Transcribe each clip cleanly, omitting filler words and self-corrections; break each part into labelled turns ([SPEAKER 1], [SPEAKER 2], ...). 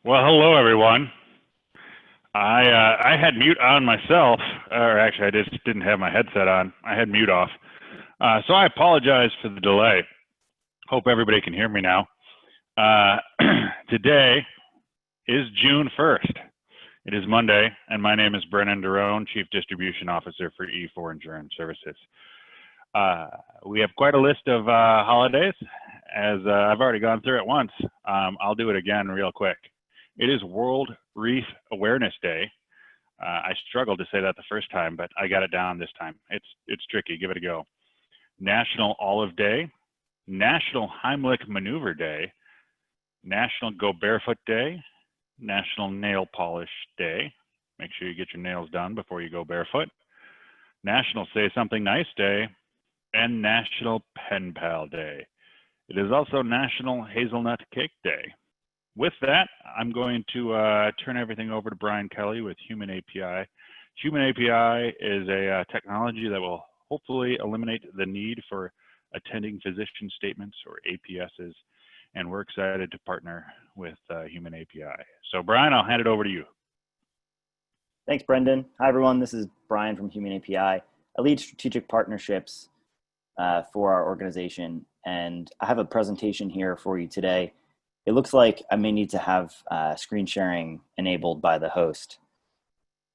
[SPEAKER 1] Well, hello everyone. I had mute on myself, or actually, I just didn't have my headset on. I had mute off, so I apologize for the delay. Hope everybody can hear me now. Today is June 1st. It is Monday, and my name is Brennan Derone, Chief Distribution Officer for E4 Insurance Services. We have quite a list of holidays, as I've already gone through it once. I'll do it again real quick. It is World Reef Awareness Day. I struggled to say that the first time, but I got it down this time. It's tricky. Give it a go. National Olive Day, National Heimlich Maneuver Day, National Go Barefoot Day, National Nail Polish Day. Make sure you get your nails done before you go barefoot. National Say Something Nice Day, and National Pen Pal Day. It is also National Hazelnut Cake Day. With that, I'm going to turn everything over to Brian Kelly with Human API. Human API is a technology that will hopefully eliminate the need for attending physician statements or APSs, and we're excited to partner with Human API. So Brian, I'll hand it over to you.
[SPEAKER 2] Thanks, Brendan. Hi, everyone. This is Brian from Human API. I lead strategic partnerships for our organization, and I have a presentation here for you today. It looks like I may need to have screen sharing enabled by the host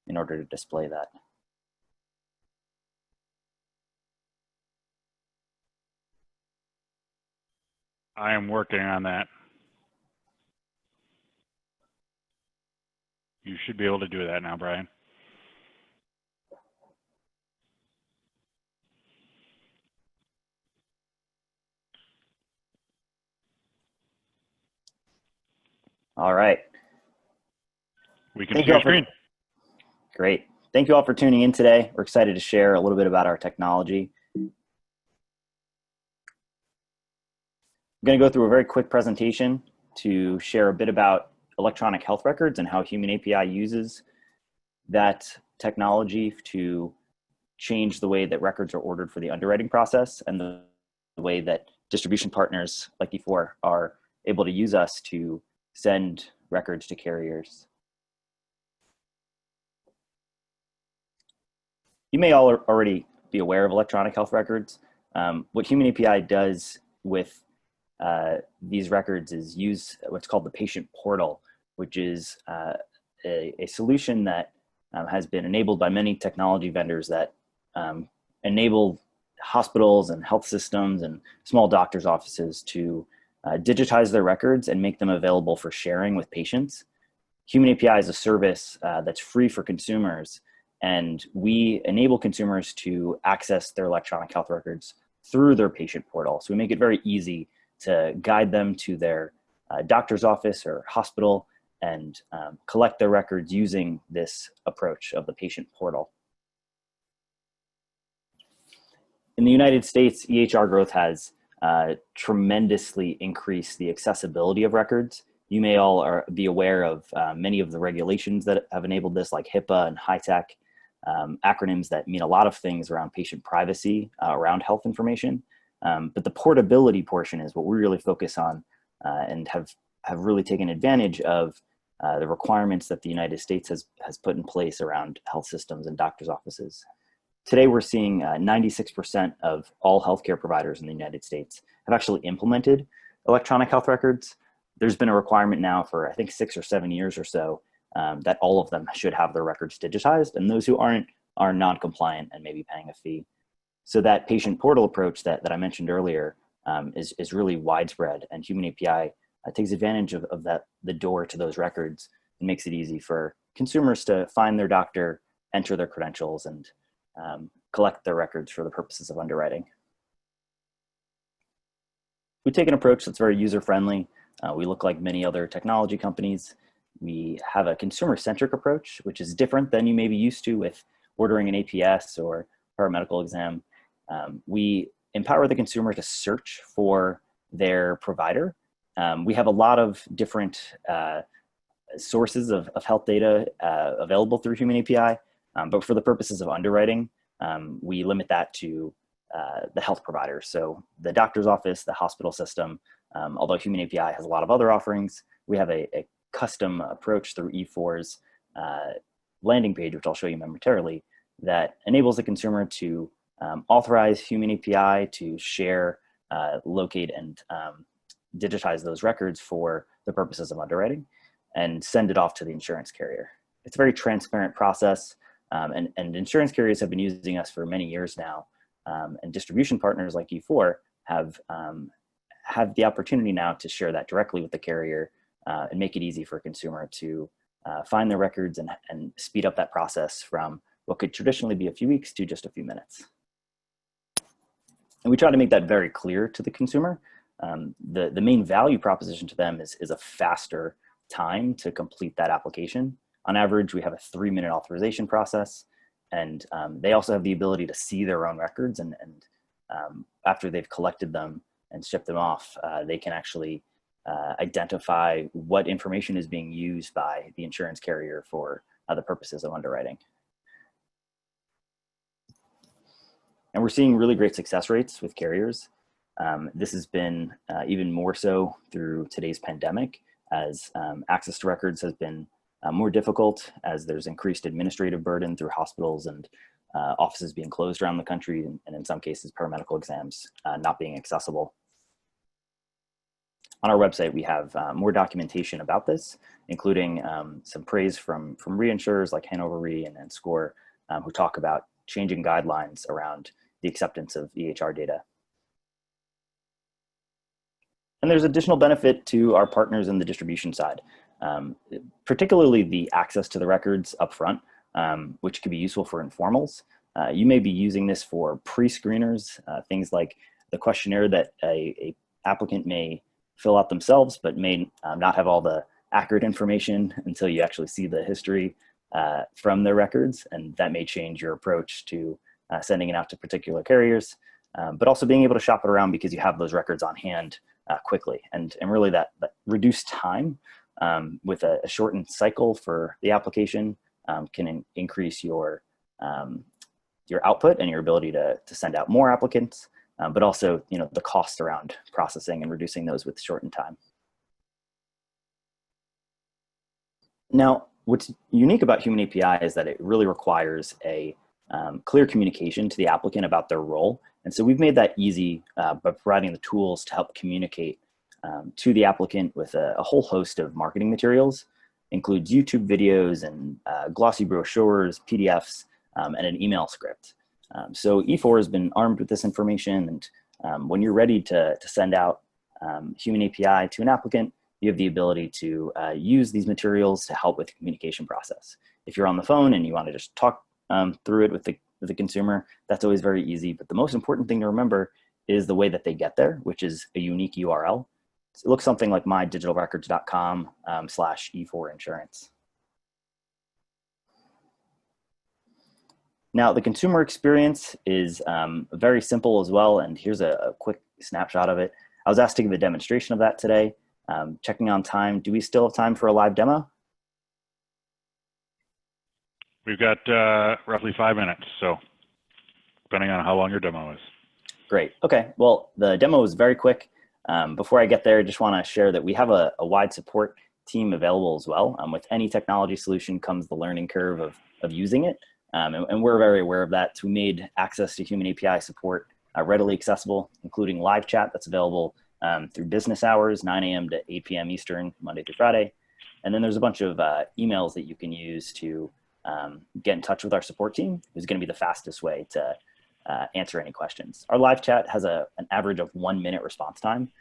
[SPEAKER 2] in order to display that.
[SPEAKER 1] I am working on that. You should be able to do that now, Brian.
[SPEAKER 2] All right.
[SPEAKER 1] We can see your screen.
[SPEAKER 2] Great. Thank you all for tuning in today. We're excited to share a little bit about our technology. I'm going to go through a very quick presentation to share a bit about electronic health records and how Human API uses that technology to change the way that records are ordered for the underwriting process and the way that distribution partners like E4 are able to use us to send records to carriers. You may all already be aware of electronic health records. What Human API does with these records is use what's called the patient portal, which is a solution that has been enabled by many technology vendors that enable hospitals and health systems and small doctors' offices to digitize their records and make them available for sharing with patients. Human API is a service that's free for consumers, and we enable consumers to access their electronic health records through their patient portal. So we make it very easy to guide them to their doctor's office or hospital and collect their records using this approach of the patient portal. In the United States, EHR growth has tremendously increased the accessibility of records. You may all be aware of many of the regulations that have enabled this, like HIPAA and HITECH, acronyms that mean a lot of things around patient privacy, around health information. But the portability portion is what we really focus on and have really taken advantage of the requirements that the United States has put in place around health systems and doctors' offices. Today, we're seeing 96% of all healthcare providers in the United States have actually implemented electronic health records. There's been a requirement now for, I think, 6 or 7 years or so that all of them should have their records digitized, and those who aren't are non-compliant and may be paying a fee. So that patient portal approach that I mentioned earlier is really widespread, and Human API takes advantage of the door to those records and makes it easy for consumers to find their doctor, enter their credentials, and collect their records for the purposes of underwriting. We take an approach that's very user-friendly. We look like many other technology companies. We have a consumer-centric approach, which is different than you may be used to with ordering an APS or paramedical exam. We empower the consumer to search for their provider. We have a lot of different sources of health data available through Human API, but for the purposes of underwriting, we limit that to the health providers. So the doctor's office, the hospital system, although Human API has a lot of other offerings, we have a custom approach through E4's landing page, which I'll show you momentarily, that enables the consumer to authorize Human API to share, locate, and digitize those records for the purposes of underwriting and send it off to the insurance carrier. It's a very transparent process, and insurance carriers have been using us for many years now, and distribution partners like E4 have the opportunity now to share that directly with the carrier and make it easy for a consumer to find their records and speed up that process from what could traditionally be a few weeks to just a few minutes. And we try to make that very clear to the consumer. The main value proposition to them is a faster time to complete that application. On average, we have a 3-minute authorization process, and they also have the ability to see their own records, and after they've collected them and shipped them off, they can actually identify what information is being used by the insurance carrier for the purposes of underwriting. And we're seeing really great success rates with carriers. This has been even more so through today's pandemic, as access to records has been more difficult, as there's increased administrative burden through hospitals and offices being closed around the country, and in some cases, paramedical exams not being accessible. On our website, we have more documentation about this, including some praise from reinsurers like Hanover Re and SCORE, who talk about changing guidelines around the acceptance of EHR data. And there's additional benefit to our partners in the distribution side, particularly the access to the records upfront, which can be useful for informals. You may be using this for pre-screeners, things like the questionnaire that a applicant may fill out themselves, but may not have all the accurate information until you actually see the history from their records, and that may change your approach to sending it out to particular carriers, but also being able to shop it around because you have those records on hand quickly, and really that reduced time with a shortened cycle for the application can increase your output and your ability to send out more applicants, but also the cost around processing and reducing those with shortened time. Now, what's unique about Human API is that it really requires a clear communication to the applicant about their role. And so we've made that easy by providing the tools to help communicate to the applicant with a whole host of marketing materials, includes YouTube videos and glossy brochures, PDFs, and an email script. So E4 has been armed with this information, and when you're ready to send out Human API to an applicant, you have the ability to use these materials to help with the communication process. If you're on the phone and you want to just talk through it with the consumer, that's always very easy. But the most important thing to remember is the way that they get there, which is a unique URL. So it looks something like mydigitalrecords.com/E4 insurance. Now, the consumer experience is very simple as well, and here's a quick snapshot of it. I was asked to give a demonstration of that today. Checking on time, do we still have time for a live demo?
[SPEAKER 1] We've got roughly 5 minutes, so depending on how long your demo is.
[SPEAKER 2] Great. Okay. Well, the demo is very quick. Before I get there, I just want to share that we have a wide support team available as well. With any technology solution comes the learning curve of using it, and we're very aware of that. So we made access to Human API support readily accessible, including live chat that's available through business hours, 9 a.m. to 8 p.m. Eastern, Monday through Friday. And then there's a bunch of emails that you can use to get in touch with our support team, who's going to be the fastest way to answer any questions. Our live chat has an average of 1 minute response time.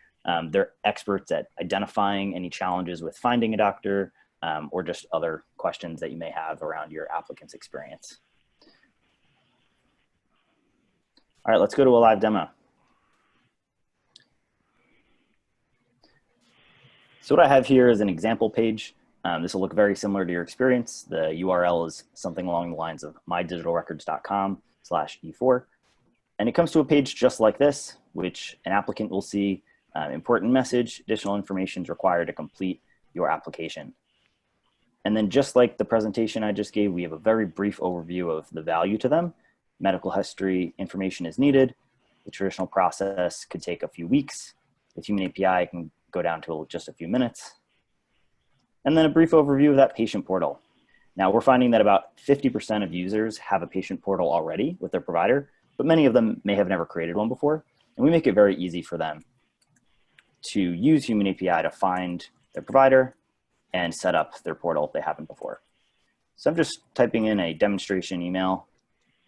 [SPEAKER 2] They're experts at identifying any challenges with finding a doctor or just other questions that you may have around your applicant's experience. All right, let's go to a live demo. So what I have here is an example page. This will look very similar to your experience. The URL is something along the lines of mydigitalrecords.com/E4. And it comes to a page just like this, which an applicant will see important message, additional information is required to complete your application. And then just like the presentation I just gave, we have a very brief overview of the value to them. Medical history information is needed. The traditional process could take a few weeks. With Human API, it can go down to just a few minutes. and then a brief overview of that patient portal. Now, we're finding that about 50% of users have a patient portal already with their provider, but many of them may have never created one before, and we make it very easy for them to use Human API to find their provider and set up their portal if they haven't before. So I'm just typing in a demonstration email,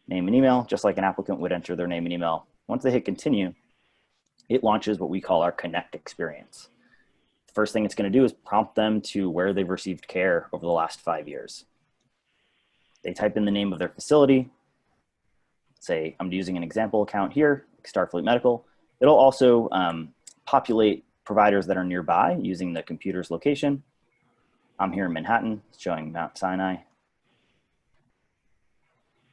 [SPEAKER 2] name and email, just like an applicant would enter their name and email. Once they hit continue, it launches what we call our connect experience. The first thing it's going to do is prompt them to where they've received care over the last 5 years. They type in the name of their facility. Say, I'm using an example account here, Starfleet Medical. It'll also populate providers that are nearby using the computer's location. I'm here in Manhattan, showing Mount Sinai.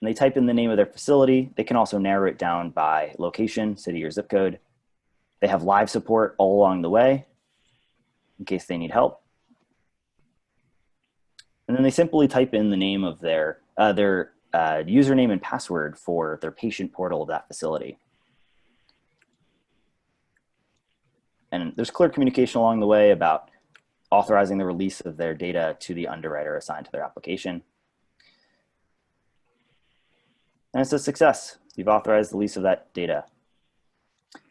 [SPEAKER 2] And they type in the name of their facility. They can also narrow it down by location, city or zip code. They have live support all along the way in case they need help. And then they simply type in the name of their username and password for their patient portal of that facility. And there's clear communication along the way about authorizing the release of their data to the underwriter assigned to their application. And it's a success. You've authorized the release of that data.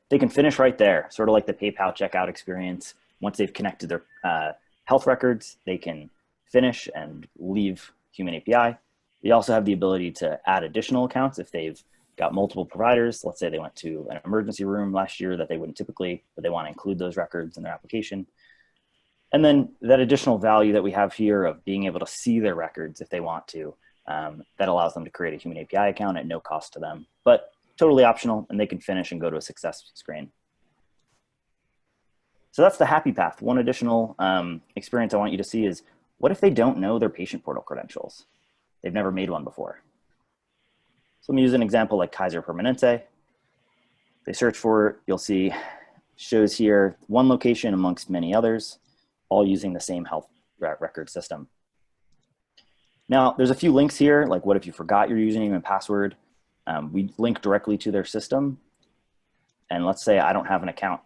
[SPEAKER 2] They can finish right there, sort of like the PayPal checkout experience. Once they've connected their health records, they can finish and leave Human API. They also have the ability to add additional accounts if they've got multiple providers. Let's say they went to an emergency room last year that they wouldn't typically, but they want to include those records in their application. And then that additional value that we have here of being able to see their records if they want to, that allows them to create a Human API account at no cost to them, but totally optional, and they can finish and go to a success screen. So that's the happy path. One additional experience I want you to see is, what if they don't know their patient portal credentials? They've never made one before. So let me use an example like Kaiser Permanente. They search for, you'll see, shows here one location amongst many others, all using the same health record system. Now, there's a few links here, like what if you forgot your username and password? We link directly to their system. And let's say I don't have an account.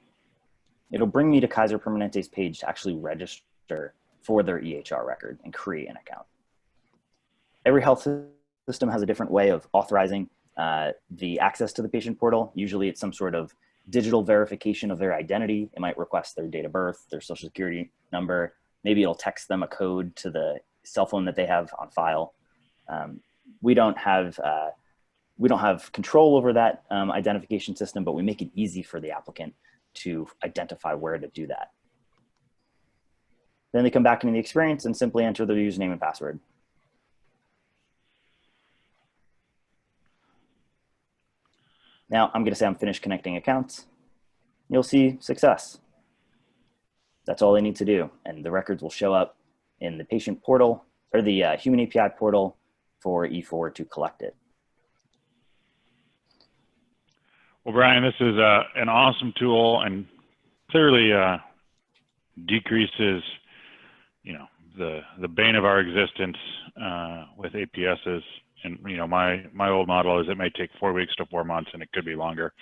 [SPEAKER 2] It'll bring me to Kaiser Permanente's page to actually register for their EHR record and create an account. Every health system has a different way of authorizing the access to the patient portal. Usually it's some sort of digital verification of their identity. It might request their date of birth, their social security number. Maybe it'll text them a code to the cell phone that they have on file. We don't have control over that identification system, but we make it easy for the applicant to identify where to do that. Then they come back into the experience and simply enter their username and password. Now I'm going to say I'm finished connecting accounts. You'll see success. That's all they need to do. And the records will show up in the patient portal or the Human API portal for E4 to collect it.
[SPEAKER 1] Well, Brian, this is an awesome tool and clearly decreases, the bane of our existence with APSs. And my old model is it may take 4 weeks to 4 months, and it could be longer.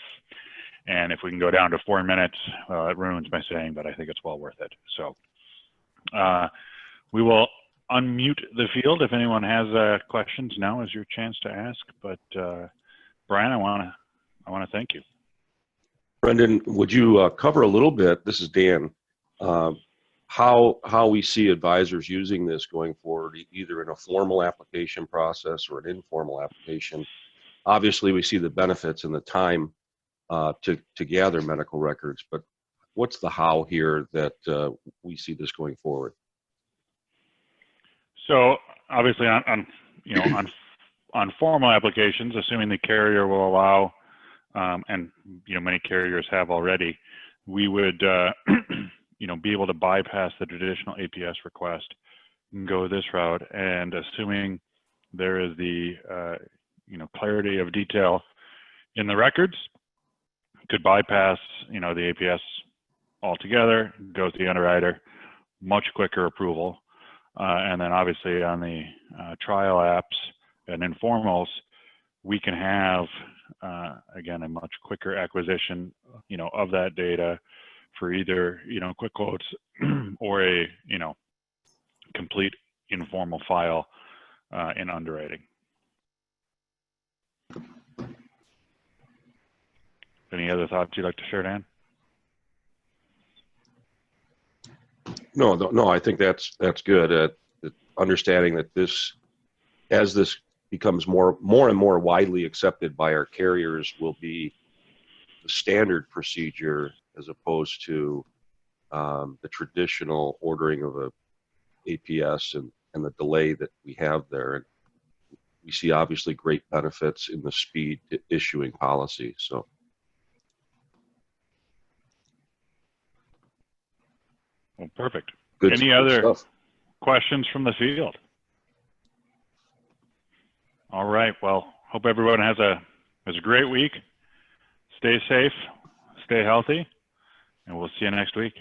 [SPEAKER 1] And if we can go down to 4 minutes, it ruins my saying, but I think it's well worth it. So we will unmute the field if anyone has questions. Now is your chance to ask. But Brian, I want to thank you.
[SPEAKER 3] Brendan, would you cover a little bit? This is Dan. How we see advisors using this going forward, either in a formal application process or an informal application. Obviously, we see the benefits and the time to gather medical records, but what's the how here that we see this going forward?
[SPEAKER 1] So obviously on formal applications, assuming the carrier will allow, and many carriers have already, we would be able to bypass the traditional APS request and go this route. And assuming there is the clarity of detail in the records, could bypass the APS altogether, go to the underwriter, much quicker approval. And then obviously on the trial apps and informals, we can have again a much quicker acquisition of that data for either quick quotes or a complete informal file in underwriting. Any other thoughts you'd like to share, Dan?
[SPEAKER 3] No, I think that's good. Understanding that as this becomes more and more widely accepted by our carriers, will be the standard procedure as opposed to the traditional ordering of a APS and the delay that we have there. And we see obviously great benefits in the speed to issuing policy. So.
[SPEAKER 1] Well, perfect.
[SPEAKER 3] Good
[SPEAKER 1] Any other
[SPEAKER 3] stuff.
[SPEAKER 1] questions from the field? All right. Well, hope everyone has a great week. Stay safe, stay healthy, and we'll see you next week.